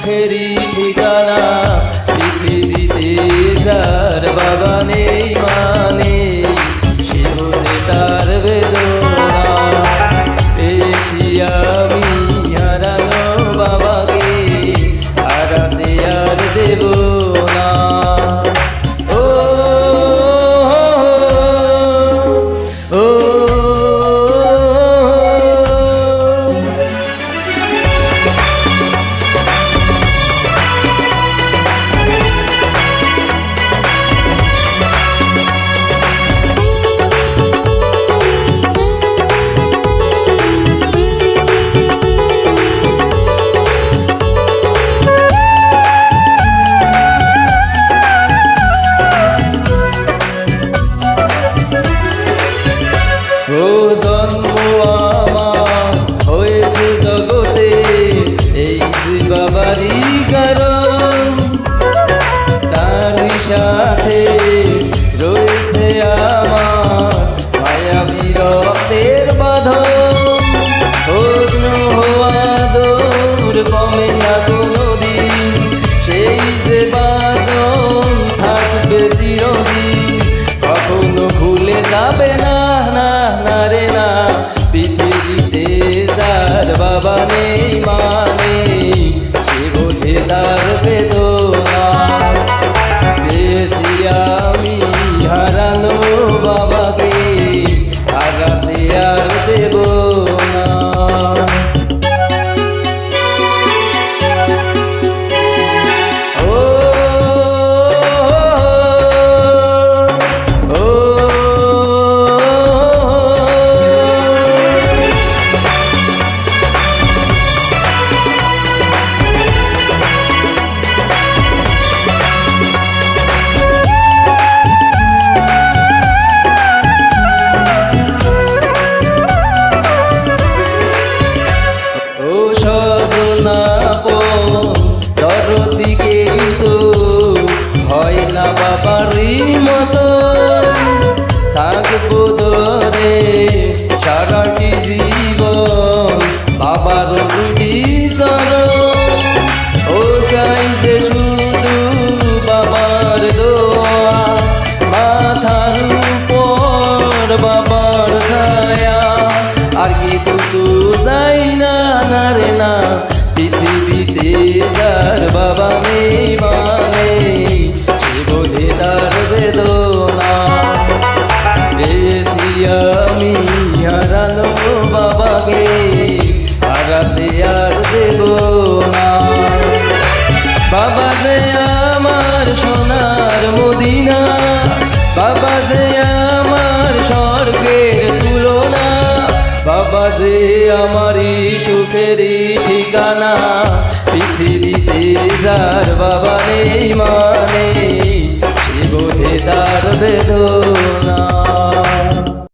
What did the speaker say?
সুখেরই ঠিকানা। পৃথিবীতে যার বাবা নেই মানে সে বোঝে তার বেদনা। পেয়েছি আমি হারানো বাবাকে, হারাতে আর দেব না। ও ও জন্ম আমার হয়েছে জগতে, এই যে বাবারই কারণ। তারই সাথে রয়েছে আমার মায়াবী রক্তের বাঁধন। অগ্ন হওয়া দূর কমে না কোনোদিন, সেই যে বাঁধন থাকবে চিরদিন, কখনো ভুলে যাবে না। না রে না, পৃথিবীতে যার বাবা নেই মানে সে বোঝে তার বেদনা। পেয়েছি আমি হারানো বাবাকে, হারাতে আর দেব না। দরদিকেই তো হয় না বাবারই মতো, থাকবো ধরে সারাটি জীবন বাবার দুটি চরণ। ও চাই যে শুধু বাবার দোয়া, মাথার উপর বাবার ছায়া, আর কিছু তো চাই না। না রে না, পৃথিবীতে যার বাবা নেই মানে সে বোঝে তার বেদনা। পেয়েছি আমি হারানো বাবাকে, হারাতে আর দেব না। বাবা যে আমার সোনার মদিনা, বাবা যে আমার স্বর্গের তুলনা, বাবা যে আমারই সুখেরই ঠিকানা। পৃথিবীতে যার বাবা নেই মানে সে বোঝে তার বেদনা।